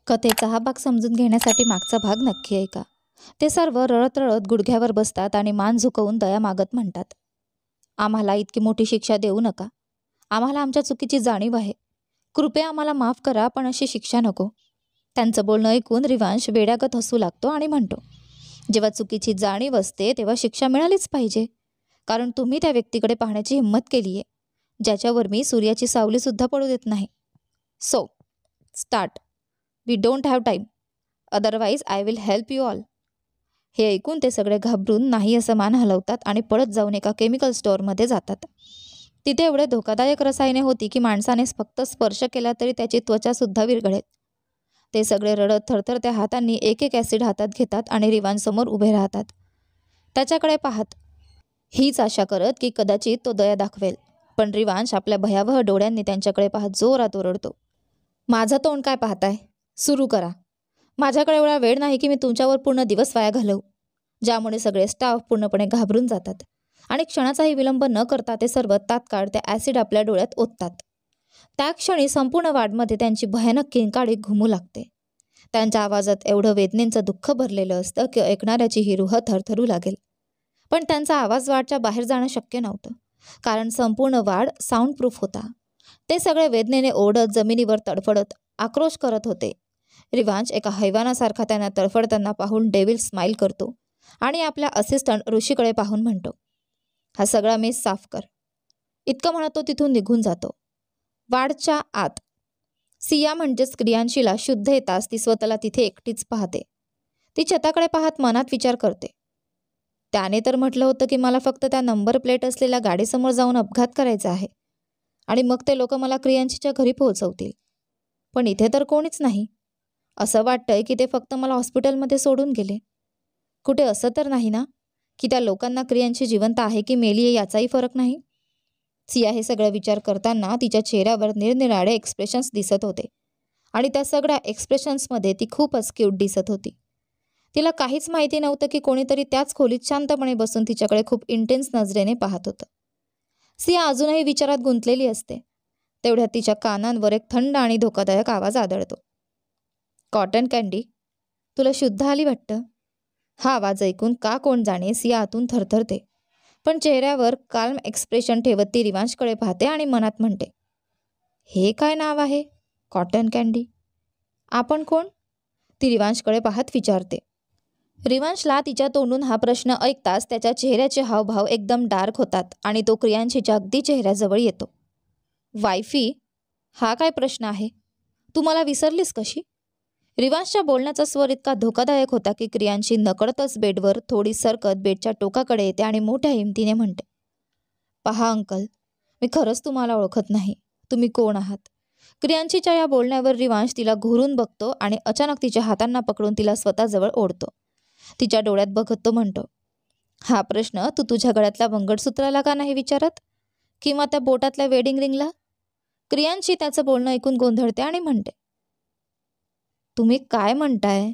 कथेचा हा भाग समजून घेण्यासाठी मागचा भाग नक्की ऐका. ते सर्व रडत रडत गुडघ्यावर बसतात आणि मान झुकवून दया मागत म्हणतात, आम्हाला इतकी मोठी शिक्षा देऊ नका. आम्हाला आमच्या चुकीची जाणीव आहे. कृपया आम्हाला माफ करा, पण अशी शिक्षा नको. त्यांचं बोलणं ऐकून रिवांश वेड्यागत हसू लागतो आणि म्हणतो, जेव्हा चुकीची जाणीव असते तेव्हा शिक्षा मिळालीच पाहिजे. कारण तुम्ही त्या व्यक्तीकडे पाहण्याची हिंमत केली आहे, ज्याच्यावर मी सूर्याची सावली सुद्धा पडू देत नाही. So start. We don't have time, otherwise I will help you all. हे ऐकून ते सगळे घाबरून नाही असं मान हलवतात आणि पळत जाऊन एका केमिकल स्टोअरमध्ये जातात. तिथे एवढे धोकादायक रसायने होती की माणसाने फक्त स्पर्श केला तरी त्याची त्वचासुद्धा विरघळेल. ते सगळे रडत थरथरत्या हातांनी एक एक ॲसिड हातात घेतात आणि रिवांसमोर उभे राहतात, त्याच्याकडे पाहत, हीच आशा करत की कदाचित तो दया दाखवेल. पण रिवांश आपल्या भयावह डोळ्यांनी त्यांच्याकडे पाहत जोरात ओरडतो, माझं तोंड काय पाहताय? सुरू करा. माझ्याकडे एवढा वेळ नाही की मी तुमच्यावर पूर्ण दिवस वाया घालवू. ज्यामुळे सगळे स्टाफ पूर्णपणे घाबरून जातात आणि क्षणाचाही विलंब न करता ते सर्व तात्काळ त्या ॲसिड आपल्या डोळ्यात ओततात. त्या क्षणी संपूर्ण वार्डमध्ये त्यांची भयानक किंकाळी घुमू लागते. त्यांच्या आवाजात एवढं वेदनेचं दुःख भरलेलं असतं की ऐकणाऱ्याची ही रूह थरथरू लागेल. पण त्यांचा आवाज वार्डच्या बाहेर जाणं शक्य नव्हतं, कारण संपूर्ण वार्ड साऊंड प्रूफ होता. ते सगळे वेदनेने ओरडत जमिनीवर तडफडत आक्रोश करत होते. रिवांश एका हैवानासारखा त्यांना तडफडताना पाहून डेव्हिल स्माईल करतो आणि आपल्या असिस्टंट ऋषीकडे पाहून म्हणतो, हा सगळा मेस साफ कर. इतकं म्हणत तो तिथून निघून जातो. वार्डच्या आत सिया म्हणजेच क्रियांशीला शुद्ध येताच ती स्वतःला तिथे एकटीच पाहते. ती छताकडे पाहत मनात विचार करते, त्याने तर म्हटलं होतं की मला फक्त त्या नंबर प्लेट असलेल्या गाडीसमोर जाऊन अपघात करायचा आहे आणि मग ते लोक मला क्रियांशीच्या घरी पोहोचवतील. पण इथे तर कोणीच नाही. असं वाटतंय की ते फक्त मला हॉस्पिटलमध्ये सोडून गेले. कुठे असं तर नाही ना की त्या लोकांना क्रियांशी जिवंत आहे की मेली आहे याचाही फरक नाही. सिया हे सगळं विचार करताना तिच्या चेहऱ्यावर निरनिराळे एक्सप्रेशन्स दिसत होते आणि त्या सगळ्या एक्सप्रेशन्समध्ये ती खूपच क्यूट दिसत होती. तिला काहीच माहिती नव्हतं की कोणीतरी त्याच खोलीत शांतपणे बसून तिच्याकडे खूप इंटेन्स नजरेने पाहत होतं. सिया अजूनही विचारात गुंतलेली असते. तेवढ्यात तिच्या कानांवर एक थंड आणि धोकादायक आवाज आदळतो, कॉटन कँडी, तुला शुद्ध आली वाटतं. हा आवाज ऐकून का कोण जाणे सिया आतून थरथरते, पण चेहऱ्यावर काल्म एक्सप्रेशन ठेवत ती रिवांशकडे पाहते आणि मनात म्हणते, हे काय नाव आहे, कॉटन कँडी? आपण कोण? ती रिवांशकडे पाहत विचारते. रिवांशला तिच्या तोंडून हा प्रश्न ऐकताच त्याच्या चेहऱ्याचे हावभाव एकदम डार्क होतात आणि तो क्रियांशीच्या अगदी चेहऱ्याजवळ येतो. वायफी, हा काय प्रश्न आहे? तू मला विसरलीस कशी? रिवांशच्या बोलण्याचा स्वर इतका धोकादायक होता की क्रियांशी नकळतच बेडवर थोडी सरकत बेडच्या टोकाकडे येते आणि मोठ्या हिमतीने म्हणते, पहा अंकल, मी खरंच तुम्हाला ओळखत नाही. तुम्ही कोण आहात? क्रियांशीच्या या बोलण्यावर रिवांश तिला घुरून बघतो आणि अचानक तिच्या हातांना पकडून तिला स्वतःजवळ ओढतो. तिच्या डोळ्यात बघत तो म्हणतो, हा प्रश्न तू तुझ्या गळ्यातल्या मंगळसूत्राला का नाही विचारत, किंवा त्या बोटातल्या वेडिंग रिंगला? क्रियांशी त्याचं बोलणं ऐकून गोंधळते आणि म्हणते, तुम्ही काय म्हणताय?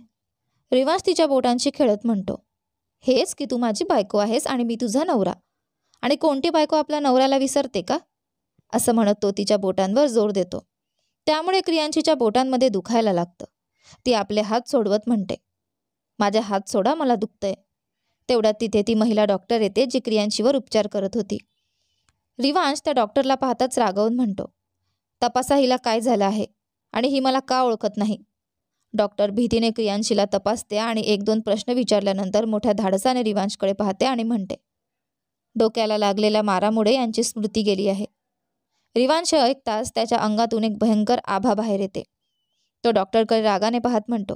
रिवांश तिच्या बोटांशी खेळत म्हणतो, हेच की तू माझी बायको आहेस आणि मी तुझा नवरा, आणि कोणती बायको आपल्या नवऱ्याला विसरते का? असं म्हणत तो तिच्या बोटांवर जोर देतो. त्यामुळे क्रियांशीच्या बोटांमध्ये दुखायला लागतं. ती आपले हात सोडवत म्हणते, माझे हात सोडा, मला दुखतंय. तेवढ्यात तिथे ती महिला डॉक्टर येते जी क्रियांशीवर उपचार करत होती. रिवांश त्या डॉक्टरला पाहताच रागावून म्हणतो, तपासा हिला काय झालं आहे आणि ही मला का ओळखत नाही. डॉक्टर भीतीने क्रियांशीला तपासते आणि 1-2 प्रश्न विचारल्यानंतर मोठ्या धाडसाने रिवांशकडे पाहते आणि म्हणते, डोक्याला लागलेल्या मारामुळे यांची स्मृती गेली आहे. रिवांश ऐकताच त्याच्या अंगातून एक भयंकर आभा बाहेर येते. तो डॉक्टरकडे रागाने पाहत म्हणतो,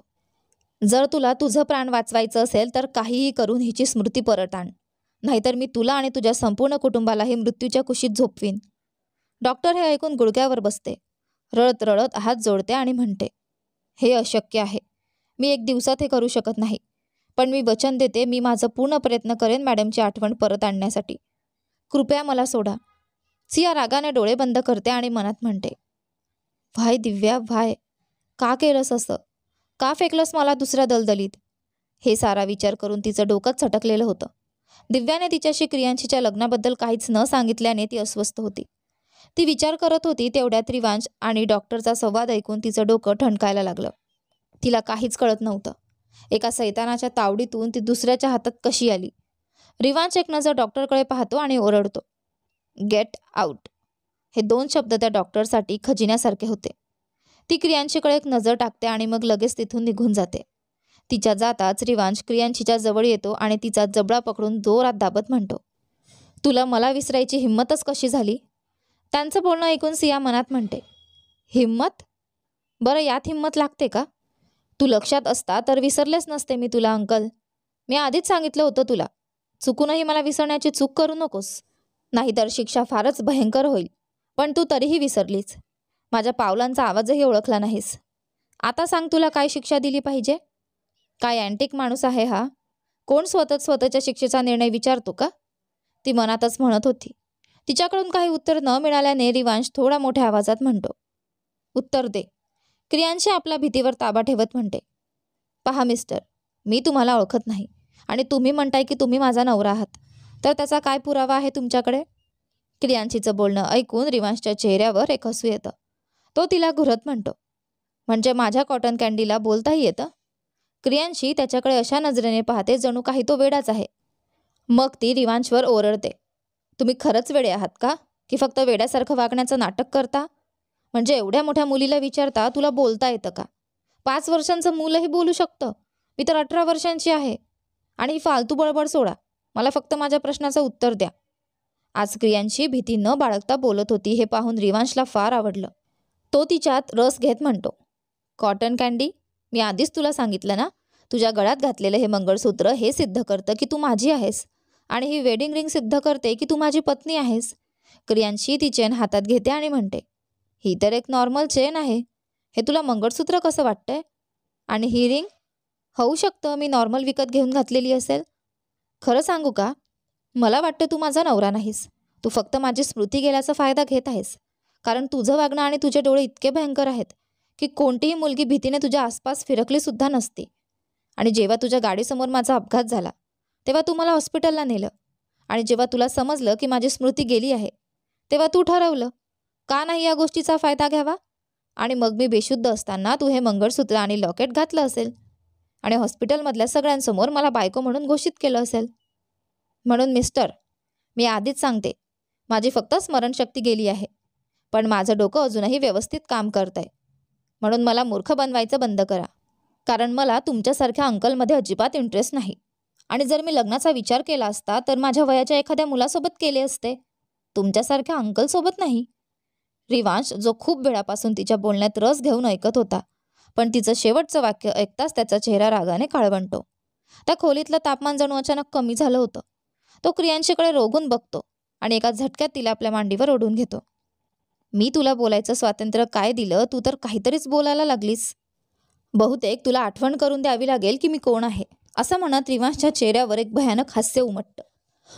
जर तुला तुझं प्राण वाचवायचं असेल तर काहीही करून हिची स्मृती परत आण, नाहीतर मी तुला आणि तुझ्या संपूर्ण कुटुंबालाही मृत्यूच्या कुशीत झोपवीन. डॉक्टर हे ऐकून गुडघ्यावर बसते, रडत रडत हात जोडते आणि म्हणते, हे अशक्य आहे. मी 1 दिवसात हे करू शकत नाही, पण मी वचन देते, मी माझं पूर्ण प्रयत्न करेन मॅडमची आठवण परत आणण्यासाठी. कृपया मला सोडा. सिया रागाने डोळे बंद करते आणि मनात म्हणते, व्हाय दिव्या, व्हाय, का केलंस असं? का फेकलंस मला दुसऱ्या दलदलीत? हे सारा विचार करून तिचं डोकंच सटकलेलं होतं. दिव्याने तिच्याशी क्रियांशीच्या लग्नाबद्दल काहीच न सांगितल्याने ती अस्वस्थ होती. ती विचार करत होती तेवढ्यात रिवांश आणि डॉक्टरचा संवाद ऐकून तिचं डोकं ठणकायला लागलं. तिला काहीच कळत नव्हतं. एका सैतानाच्या तावडीतून ती दुसऱ्याच्या हातात कशी आली. रिवांश एक नजर डॉक्टरकडे पाहतो आणि ओरडतो, गेट आउट. हे 2 शब्द त्या डॉक्टरसाठी खजिन्यासारखे होते. ती क्रियांशीकडे एक नजर टाकते आणि मग लगेच तिथून निघून जाते. तिच्या जाताच रिवांश क्रियांशीच्या जवळ येतो आणि तिचा जबडा पकडून जोरात दाबत म्हणतो, तुला मला विसरायची हिंमतच कशी झाली? त्यांचं बोलणं ऐकून सिया मनात म्हणते, हिंमत? बरं, यात हिंमत लागते का? तू लक्षात असता तर विसरलेच नसते मी तुला अंकल. मी आधीच सांगितलं होतं तुला. चुकूनही मला विसरण्याची चूक करू नकोस, नाहीतर शिक्षा फारच भयंकर होईल. पण तू तरीही विसरलीच. माझ्या पावलांचा आवाजही ओळखला नाहीस. आता सांग, तुला काय शिक्षा दिली पाहिजे? काय अँटिक माणूस आहे हा? कोण स्वतःच्या शिक्षेचा निर्णय विचारतो का? ती मनातच म्हणत होती. तिच्याकडून काही उत्तर न मिळाल्याने रिवांश थोडा मोठ्या आवाजात म्हणतो, उत्तर दे. क्रियांशी आपल्या भीतीवर ताबा ठेवत म्हणते, पहा मिस्टर, मी तुम्हाला ओळखत नाही आणि तुम्ही म्हणताय की तुम्ही माझा नवरा आहात, तर त्याचा काय पुरावा आहे तुमच्याकडे? क्रियांशीचं बोलणं ऐकून रिवांशच्या चेहऱ्यावर एक हसू येतं. तो तिला घुरत म्हणतो, म्हणजे माझ्या कॉटन कँडीला बोलताही येतं? क्रियांशी त्याच्याकडे अशा नजरेने पाहते जणू काही तो वेडाच आहे. मग ती रिवांशवर ओरडते, तुम्ही खरंच वेडे आहात का, की फक्त वेड्यासारखं वागण्याचं नाटक करता? म्हणजे एवढ्या मोठ्या मुलीला विचारता तुला बोलता येतं का? 5 वर्षांचं मुलंही बोलू शकतं. मी तर 18 वर्षांची आहे. आणि ही फालतू बडबड सोडा, मला फक्त माझ्या प्रश्नाचं उत्तर द्या. आज क्रियांशी भीती न बाळगता बोलत होती हे पाहून रिवांशला फार आवडलं. तो तिच्यात रस घेत म्हणतो, कॉटन कँडी, मी आधीच तुला सांगितलं ना, तुझ्या गळ्यात घातलेलं हे मंगळसूत्र हे सिद्ध करतं की तू माझी आहेस, आणि ही वेडिंग रिंग सिद्ध करते की तू माझी पत्नी आहेस. क्रियांशी ती चेन हातात घेते आणि म्हणते, ही तर एक नॉर्मल चेन आहे. हे तुला मंगळसूत्र कसं वाटतंय? आणि ही रिंग? होऊ शकतं मी नॉर्मल विकत घेऊन घातलेली असेल. खरं सांगू का, मला वाटतं तू माझा नवरा नाहीस. तू फक्त माझी स्मृती गेल्याचा फायदा घेत आहेस. कारण तुझं वागणं आणि तुझे डोळे इतके भयंकर आहेत की कोणतीही मुलगी भीतीने तुझ्या आसपास फिरकली सुद्धा नसती. आणि जेव्हा तुझ्या गाडीसमोर माझा अपघात झाला तेव्हा तू मला हॉस्पिटलला नेलं, आणि जेव्हा तुला समजलं की माझी स्मृती गेली आहे तेव्हा तू ठरवलं का नाही या गोष्टीचा फायदा घ्यावा, आणि मग मी बेशुद्ध असताना तू हे मंगळसूत्र आणि लॉकेट घातलं असेल आणि हॉस्पिटलमधल्या सगळ्यांसमोर मला बायको म्हणून घोषित केलं असेल. म्हणून मिस्टर, मी आधीच सांगते, माझी फक्त स्मरणशक्ती गेली आहे, पण माझं डोकं अजूनही व्यवस्थित काम करत आहे. म्हणून मला मूर्ख बनवायचं बंद करा, कारण मला तुमच्यासारख्या अंकलमध्ये अजिबात इंटरेस्ट नाही. आणि जर मी लग्नाचा विचार केला असता तर माझ्या वयाच्या एखाद्या मुलासोबत केले असते, तुमच्यासारख्या अंकलसोबत नाही. रिवांश, जो खूप वेळापासून तिच्या बोलण्यात रस घेऊन ऐकत होता, पण तिचं शेवटचं वाक्य ऐकताच त्याचा चेहरा रागाने काळवंटतो. त्या खोलीतलं तापमान जणू अचानक कमी झालं होतं. तो क्रियांशीकडे रोगून बघतो आणि एका झटक्यात तिला आपल्या मांडीवर ओढून घेतो. मी तुला बोलायचं स्वातंत्र्य काय दिलं, तू तर काहीतरीच बोलायला लागलीस. बहुतेक तुला आठवण करून द्यावी लागेल की मी कोण आहे, असं म्हणत रिवांशच्या चेहऱ्यावर एक भयानक हास्य उमटतं.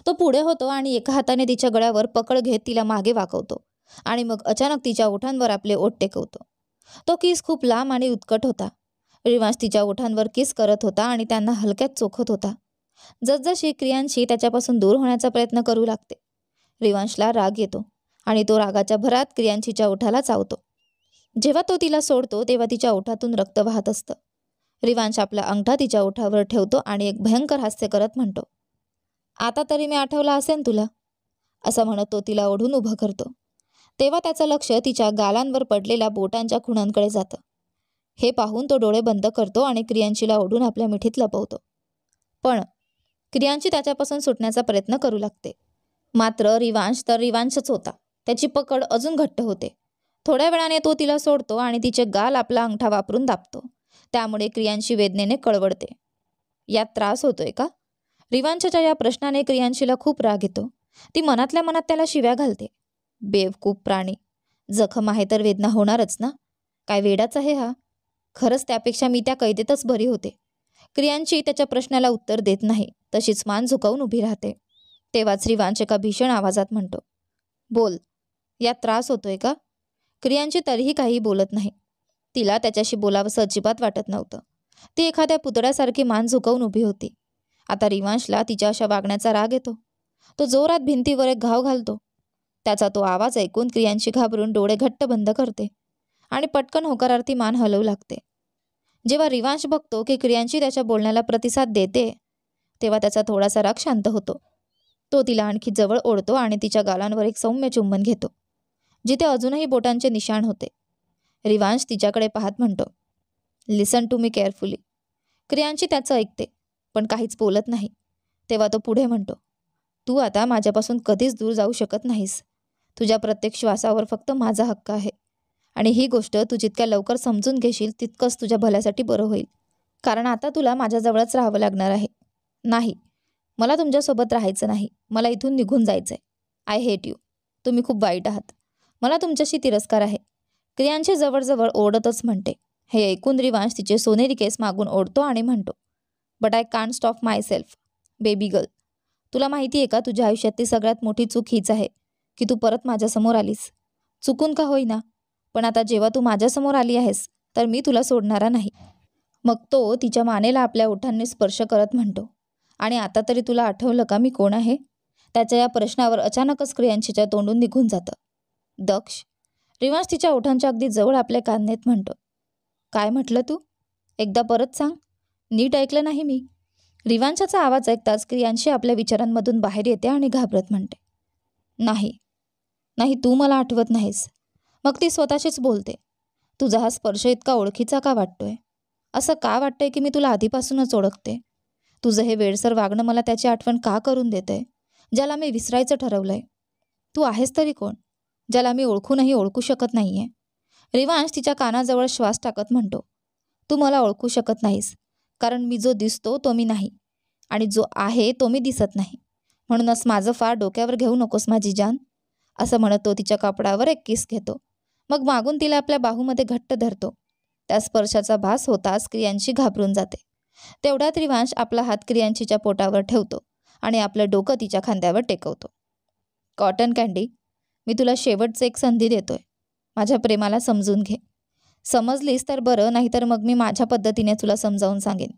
तो पुढे होतो आणि एका हाताने तिच्या गळ्यावर पकड घेत तिला मागे वाकवतो आणि मग अचानक तिच्या ओठांवर आपले ओठ टेकवतो. तो किस खूप लांब आणि उत्कट होता. रिवांश तिच्या ओठांवर किस करत होता आणि त्यांना हलक्यात चोखत होता. जसजशी क्रियांशी त्याच्यापासून दूर होण्याचा प्रयत्न करू लागते, रिवांशला राग येतो आणि तो रागाच्या भरात क्रियांशीच्या ओठाला चावतो. जेव्हा तो तिला सोडतो तेव्हा तिच्या ओठातून रक्त वाहत असतं. रिवांश आपला अंगठा तिच्या ओठावर ठेवतो आणि एक भयंकर हास्य करत म्हणतो, आता तरी मी आठवला असेन तुला, असं म्हणत तो तिला ओढून उभं करतो. तेव्हा त्याचं लक्ष तिच्या गालांवर पडलेल्या बोटांच्या खुणांकडे जातं. हे पाहून तो डोळे बंद करतो आणि क्रियांशीला ओढून आपल्या मिठीत लपवतो. पण क्रियांशी त्याच्यापासून सुटण्याचा प्रयत्न करू लागते. मात्र रिवांश तर रिवांशच होता. त्याची पकड अजून घट्ट होते. थोड्या वेळाने तो तिला सोडतो आणि तिचे गाल आपला अंगठा वापरून दाबतो. त्यामुळे क्रियांशी वेदनेने कळवळते. यात त्रास होतोय का? रिवांशच्या या प्रश्नाने क्रियांशीला खूप राग येतो. ती मनातल्या मनात त्याला शिव्या घालते. बेवकूफ प्राणी, जखम आहे तर वेदना होणारच ना, काय वेडाच आहे हा. खरंच त्यापेक्षा मी त्या कैदेतच बरी होते. क्रियांशी त्याच्या प्रश्नाला उत्तर देत नाही, तशीच मान झुकवून उभी राहते. तेव्हाच रिवांश एका भीषण आवाजात म्हणतो, बोल, यात त्रास होतोय का? क्रियांशी तरीही काही बोलत नाही. तिला त्याच्याशी बोलावंसं अजिबात वाटत नव्हतं. ती एखाद्या पुतळ्यासारखी मान झुकवून उभी होती. आता रिवांशला तिच्या अशा वागण्याचा राग येतो. तो जोरात भिंतीवर एक घाव घालतो. त्याचा तो आवाज ऐकून क्रियांशी घाबरून डोळे घट्ट बंद करते आणि पटकन होकारार्थी मान हलवू लागते. जेव्हा रिवांश बघतो की क्रियांशी त्याच्या बोलण्याला प्रतिसाद देते, तेव्हा त्याचा थोडासा राग शांत होतो. तो तिला आणखी जवळ ओढतो आणि तिच्या गालांवर एक सौम्य चुंबन घेतो, जिथे अजूनही बोटांचे निशाण होते. रिवांश तिच्याकडे पाहत म्हणतो, लिसन टू मी केअरफुली. क्रियांशी त्याचं ऐकते, पण काहीच बोलत नाही. तेव्हा तो पुढे म्हणतो, तू आता माझ्यापासून कधीच दूर जाऊ शकत नाहीस. तुझ्या प्रत्येक श्वासावर फक्त माझा हक्क आहे. आणि ही गोष्ट तू जितक्या लवकर समजून घेशील तितकंच तुझ्या भल्यासाठी बरं होईल. कारण आता तुला माझ्याजवळच राहावं लागणार आहे. नाही, मला तुमच्यासोबत राहायचं नाही. मला इथून निघून जायचं आहे. I hate you. तुम्ही खूप वाईट आहात. मला तुमच्याशी तिरस्कार आहे. क्रियांशी जवळजवळ ओरडतच म्हणते. हे ऐकून रिवांश तिचे सोनेरी केस मागून ओढतो आणि म्हणतो, but I can't stop my self baby girl. तुला माहिती आहे का, तुझ्या आयुष्यातली सगळ्यात मोठी चूक हीच आहे की तू परत माझ्यासमोर आलीस. चुकून का होईना, पण आता जेव्हा तू माझ्यासमोर आली आहेस तर मी तुला सोडणारा नाही. मग तो तिच्या मानेला आपल्या ओठांनी स्पर्श करत म्हणतो, आणि आता तरी तुला आठवलं का मी कोण आहे? त्याच्या या प्रश्नावर अचानकच क्रियांशीच्या तोंडून निघून जातं, दक्ष. रिवांश तिच्या ओठांच्या अगदी जवळ आपल्या कान्हेत म्हणतो, काय म्हटलं तू? एकदा परत सांग. नीट ऐकलं नाही मी. रिवांशाचा आवाज ऐकताच क्रियांशी आपल्या विचारांमधून बाहेर येते आणि घाबरत म्हणते, नाही नाही, तू मला आठवत नाहीस. मग ती स्वतःशीच बोलते, तुझा हा स्पर्श इतका ओळखीचा का वाटतोय? असं का वाटतंय की मी तुला आधीपासूनच ओळखते? तुझं हे वेडसर वागणं मला त्याची आठवण का करून देतंय, ज्याला मी विसरायचं ठरवलंय? तू आहेस तरी कोण, ज्याला मी ओळखूनही ओळखू शकत नाहीये? रिवांश तिच्या कानाजवळ श्वास टाकत म्हणतो, तू मला ओळखू शकत नाहीस, कारण मी जो दिसतो तो मी नाही, आणि जो आहे तो मी दिसत नाही. म्हणूनच माझं फार डोक्यावर घेऊ नकोस माझी जान. असं म्हणत तो तिच्या कपडावर एक किस घेतो. मग मागून तिला आपल्या बाहूमध्ये घट्ट धरतो. त्या स्पर्शाचा भास होताच क्रियांशी घाबरून जाते. तेवढ्यात रिवांश आपला हात क्रियांशीच्या पोटावर ठेवतो आणि आपलं डोकं तिच्या खांद्यावर टेकवतो. कॉटन कँडी, मी तुला शेवटचं एक संधी देतोय. माझ्या प्रेमाला समजून घे. समजलीस तर बरं, नाहीतर मग मी माझ्या पद्धतीने तुला समजावून सांगेन.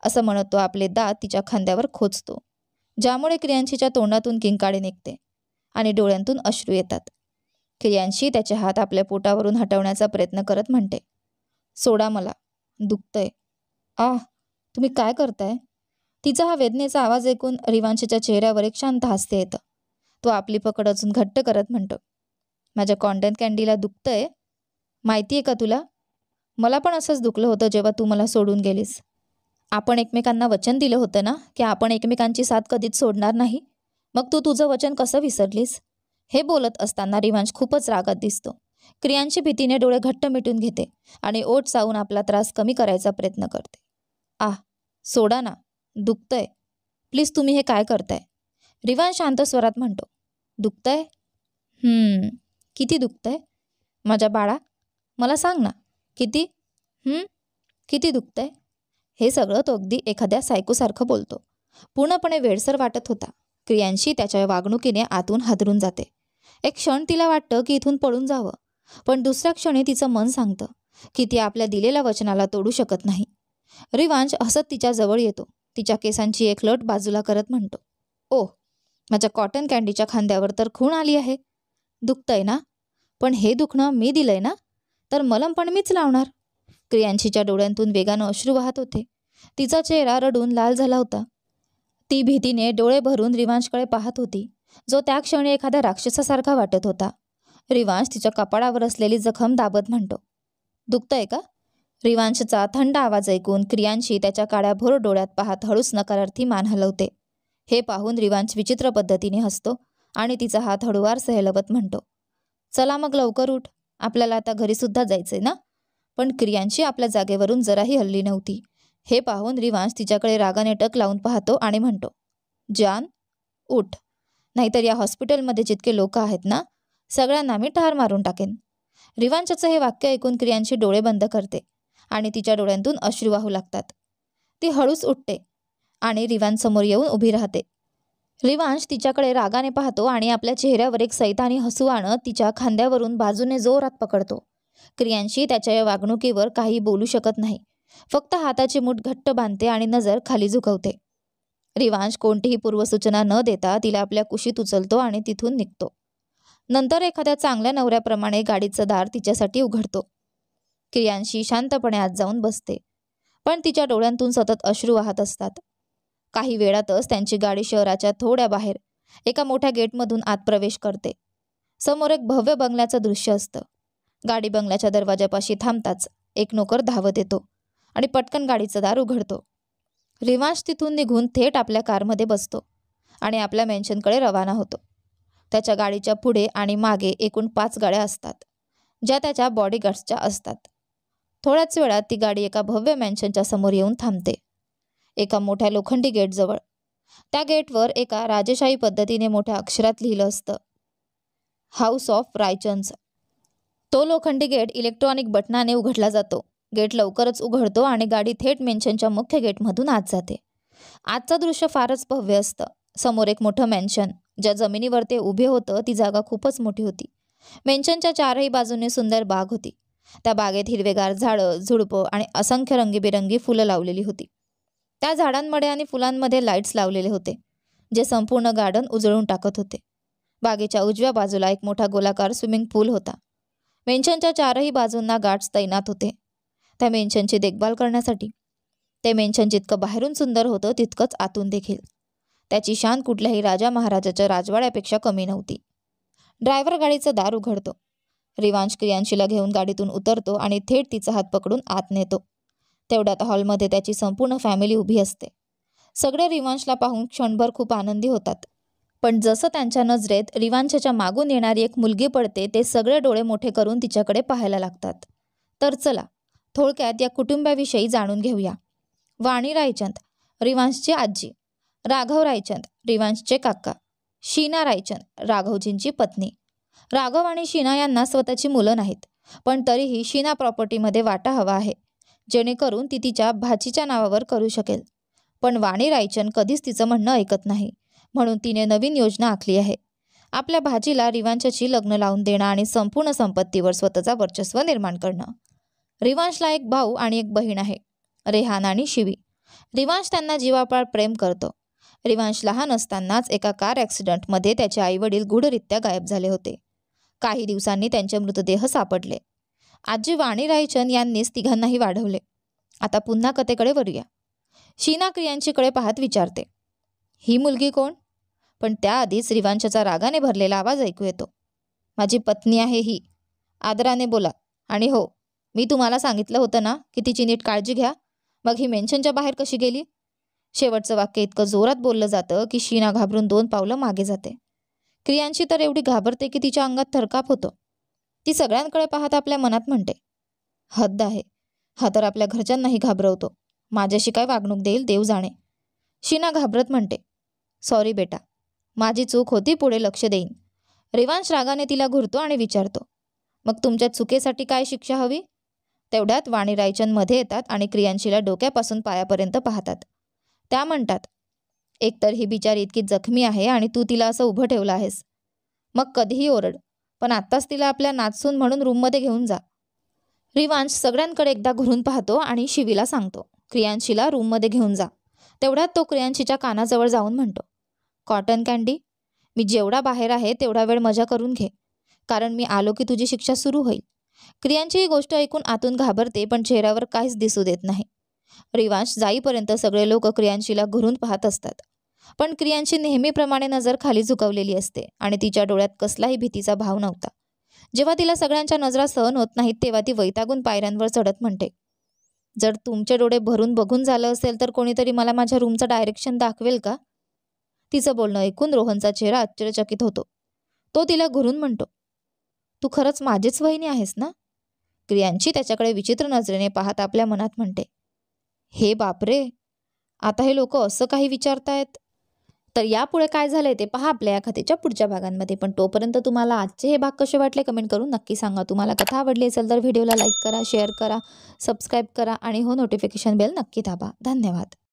असं म्हणत तो आपले दात तिच्या खांद्यावर खोचतो, ज्यामुळे क्रियांशीच्या तोंडातून किंकाळी निघते आणि डोळ्यांतून अश्रू येतात. क्रियांशी त्याचे हात आपल्या पोटावरून हटवण्याचा प्रयत्न करत म्हणते, सोडा मला, दुखतंय. आह, तुम्ही काय करताय? तिचा हा वेदनेचा आवाज ऐकून रिवांशीच्या चेहऱ्यावर एक शांत हास्य येतं. तो आपली पकड अजून घट्ट करत म्हणतो, माझ्या कॉटन कँडीला दुखतंय? माहिती आहे का तुला, मला पण असंच दुखलं होतं जेव्हा तू मला सोडून गेलीस. आपण एकमेकांना वचन दिलं होतं ना की आपण एकमेकांची साथ कधीच सोडणार नाही. मग तू तुझं वचन कसं विसरलीस? हे बोलत असताना रिवांश खूपच रागात दिसतो. क्रियांशी भीतीने डोळे घट्ट मिटून घेते आणि ओठ चावून आपला त्रास कमी करायचा प्रयत्न करते. आह, सोडा ना, दुखतंय. प्लीज, तुम्ही हे काय करताय? रिवांश शांत स्वरात म्हणतो, दुखतंय? किती दुखतंय? माझ्या बाळा, मला सांग ना, किती? किती दुखतंय? हे सगळं तो अगदी एखाद्या सायकोसारखं बोलतो. पूर्णपणे वेडसर वाटत होता. क्रियांशी त्याच्या वागणुकीने आतून हादरून जाते. एक क्षण तिला वाटतं की इथून पळून जावं, पण दुसऱ्या क्षणी तिचं मन सांगतं की ती आपल्या दिलेल्या वचनाला तोडू शकत नाही. रिवांश हसत तिच्या जवळ येतो. तिच्या केसांची एक लट बाजूला करत म्हणतो, ओह, माझ्या कॉटन कँडीच्या खांद्यावर तर खूण आली आहे. दुखतंय ना? पण हे दुखणं मी दिलंय ना, तर मलम पण मीच लावणार. क्रियांशीच्या डोळ्यांतून वेगानं अश्रू वाहत होते. तिचा चेहरा रडून लाल झाला होता. ती भीतीने डोळे भरून रिवांशकडे पाहत होती, जो त्या क्षणी एखाद्या राक्षसासारखा वाटत होता. रिवांश तिच्या कपाळावर असलेली जखम दाबत म्हणतो, दुखतंय का? रिवांशचा थंड आवाज ऐकून क्रियांशी त्याच्या काळ्याभोर डोळ्यात पाहत हळूच नकारार्थी मान हलवते. हे पाहून रिवांश विचित्र पद्धतीने हसतो आणि तिचा हात हळूवार हेलवत म्हणतो, चला मग लवकर उठ, आपल्याला आता घरीसुद्धा जायचंय ना. पण क्रियांशी आपल्या जागेवरून जराही हलली नव्हती. हे पाहून रिवांश तिच्याकडे रागाने टक लावून पाहतो आणि म्हणतो, जान, उठ, नाहीतर या हॉस्पिटलमध्ये जितके लोक आहेत ना, सगळ्यांना मी ठार मारून टाकेन. रिवांशचं हे वाक्य ऐकून क्रियांशी डोळे बंद करते आणि तिच्या डोळ्यांतून अश्रू वाहू लागतात. ती हळूच उठते आणि रिवांश समोर येऊन उभी राहते. रिवांश तिच्याकडे रागाने पाहतो आणि आपल्या चेहऱ्यावर एक सैतानी हसू आणत तिच्या खांद्यावरून बाजूने जोरात पकडतो. क्रियांशी त्याच्या या वागणुकीवर काही बोलू शकत नाही. फक्त हाताची मूठ घट्ट बांधते आणि नजर खाली झुकवते. रिवांश कोणतीही पूर्वसूचना न देता तिला आपल्या कुशीत उचलतो आणि तिथून निघतो. नंतर एखाद्या चांगल्या नवऱ्याप्रमाणे गाडीचं दार तिच्यासाठी उघडतो. क्रियांशी शांतपणे आत जाऊन बसते पण तिच्या डोळ्यांतून सतत अश्रू वाहत असतात. काही वेळातच त्यांची गाडी शहराच्या थोड्या बाहेर एका मोठ्या गेटमधून आत प्रवेश करते. समोर एक भव्य बंगल्याचं दृश्य असतं. गाडी बंगल्याच्या दरवाजापाशी थांबताच एक नोकर धावत येतो आणि पटकन गाडीचं दार उघडतो. रिवांश तिथून निघून थेट आपल्या कारमध्ये बसतो आणि आपल्या मेन्शनकडे रवाना होतो. त्याच्या गाडीच्या पुढे आणि मागे एकूण 5 गाड्या असतात, ज्या त्याच्या बॉडीगार्ड्सच्या असतात. थोड्याच वेळात ती गाडी एका भव्य मॅन्शनच्या समोर येऊन थांबते, एका मोठ्या लोखंडी गेटजवळ. त्या गेटवर एका राजेशाही पद्धतीने मोठ्या अक्षरात लिहिलं असतं, हाऊस ऑफ रायचन्स. तो लोखंडी गेट इलेक्ट्रॉनिक बटनाने उघडला जातो. गेट लवकरच उघडतो आणि गाडी थेट मेन्शनच्या मुख्य गेटमधून आत जाते. आजचं दृश्य फारच भव्य असतं. समोर एक मोठं मेन्शन, ज्या जमिनीवर ते उभे होतं ती जागा खूपच मोठी होती. मेन्शनच्या 4ही बाजूने सुंदर बाग होती. त्या बागेत हिरवेगार झाडं, झुडपं आणि असंख्य रंगीबेरंगी फुलं लावलेली होती. त्या झाडांमध्ये आणि फुलांमध्ये लाईट्स लावलेले होते, जे संपूर्ण गार्डन उजळून टाकत होते. बागेच्या उजव्या बाजूला एक मोठा गोलाकार स्विमिंग पूल होता. मेन्शनच्या 4ही बाजूंना गार्ड्स तैनात होते, त्या मेन्शनची देखभाल करण्यासाठी. ते मेन्शन जितकं बाहेरून सुंदर होतं तितकंच आतून देखील. त्याची शान कुठल्याही राजा महाराजाच्या राजवाड्यापेक्षा कमी नव्हती. ड्रायव्हर गाडीचं दार उघडतो. रिवांश क्रियांशीला घेऊन गाडीतून उतरतो आणि थेट तिचा हात पकडून आत नेतो. तेवढ्यात हॉलमध्ये त्याची संपूर्ण फॅमिली उभी असते. सगळे रिवांशला पाहून क्षणभर खूप आनंदी होतात. पण जसं त्यांच्या नजरेत रिवांशच्या मागून येणारी एक मुलगी पडते, ते सगळे डोळे मोठे करून तिच्याकडे पाहायला लागतात. तर चला, थोडक्यात या कुटुंबाविषयी जाणून घेऊया. वाणी रायचंद, रिवांशची आजी. राघव रायचंद, रिवांशचे काका. शीना रायचंद, राघवजींची पत्नी. राघव आणि शीना यांना स्वतःची मुलं नाहीत, पण तरीही शीना प्रॉपर्टीमध्ये वाटा हवा आहे, जेणेकरून ती तिच्या भाचीच्या नावावर करू शकेल. पण वाणी रायचंद कधीच तिचं म्हणणं ऐकत नाही, म्हणून तिने नवीन योजना आखली आहे. आपल्या भाचीला रिवांशची लग्न लावून देणं आणि संपूर्ण संपत्तीवर स्वतःचा वर्चस्व निर्माण करणं. रिवांशला एक भाऊ आणि एक बहीण आहे, रेहान आणि शिवी. रिवांश त्यांना जीवापाड प्रेम करतो. रिवांश लहान असतानाच एका कार ॲक्सिडेंटमध्ये त्याचे आईवडील गूढरित्या गायब झाले होते. काही दिवसांनी त्यांचे मृतदेह सापडले. आजी वाणी रायचंद यांनीच तिघांनाही वाढवले. आता पुन्हा कथेकडे वळूया. शीना क्रियांशीकडे पाहत विचारते, ही मुलगी कोण? पण त्याआधीच रिवांशचा रागाने भरलेला आवाज ऐकू येतो. माझी पत्नी आहे ही. आदराने बोला. आणि हो, मी तुम्हाला सांगितलं होतं ना की तिची नीट काळजी घ्या. मग ही मेन्शनच्या बाहेर कशी गेली? शेवटचं वाक्य इतकं जोरात बोललं जातं की शीना घाबरून 2 पावलं मागे जाते. क्रियांशी तर एवढी घाबरते की तिच्या अंगात थरकाप होतो. ती सगळ्यांकडे पाहत आपल्या मनात म्हणते, हद्द आहे. हा तर आपल्या घरच्यांनाही घाबरवतो. माझ्याशी काय वागणूक देईल देव जाणे. शीना घाबरत म्हणते, सॉरी बेटा, माझी चूक होती, पुढे लक्ष देईन. रिवांश रागाने तिला घुरतो आणि विचारतो, मग तुमच्या चुकीसाठी काय शिक्षा हवी? तेवढ्यात वाणी रायचंद मध्ये येतात आणि क्रियांशीला डोक्यापासून पायापर्यंत पाहतात. त्या म्हणतात, एकतर ही बिचारी इतकी जखमी आहे आणि तू तिला असं उभं ठेवलं आहेस. मग कधीही ओरड, पण आत्ताच तिला आपल्या नाचसून म्हणून रूममध्ये घेऊन जा. रिवांश सगळ्यांकडे एकदा घुरून पाहतो आणि शिवीला सांगतो, क्रियांशीला रूममध्ये घेऊन जा. तेवढ्यात तो क्रियांशीच्या कानाजवळ जाऊन म्हणतो, कॉटन कँडी, मी जेवढा बाहेर आहे तेवढा वेळ मजा करून घे, कारण मी आलो की तुझी शिक्षा सुरू होईल. क्रियांची ही गोष्ट ऐकून आतून घाबरते, पण चेहऱ्यावर काहीच दिसू देत नाही. रिवांश जाईपर्यंत सगळे लोक क्रियांशीला घुरून पाहत असतात, पण क्रियांशी नेहमीप्रमाणे नजर खाली झुकवलेली असते आणि तिच्या डोळ्यात कसलाही भीतीचा भाव नव्हता. जेव्हा तिला सगळ्यांच्या नजरा सहन होत नाहीत तेव्हा ती वैतागून पायऱ्यांवर चढत म्हणते, जर तुमचे डोळे भरून बघून झालं असेल तर कोणीतरी मला माझ्या रूमचं डायरेक्शन दाखवेल का? तिचं बोलणं ऐकून रोहनचा चेहरा आश्चर्यचकित होतो. तो तिला घुरून म्हणतो, तू खरंच माझीच वहिनी आहेस ना? क्रियांशी त्याच्याकडे विचित्र नजरेने पाहत आपल्या मनात म्हणते, हे बापरे, आता हे लोक असं काही विचारतायत. तर यापुढे काय झालंय ते पहा आपल्या या कथेच्या पुढच्या भागांमध्ये. पण तोपर्यंत तुम्हाला आजचे हे भाग कसे वाटले कमेंट करून नक्की सांगा. तुम्हाला कथा आवडली असेल तर व्हिडिओला लाईक करा, शेअर करा, सबस्क्राईब करा आणि हो नोटिफिकेशन बेल नक्की दाबा. धन्यवाद.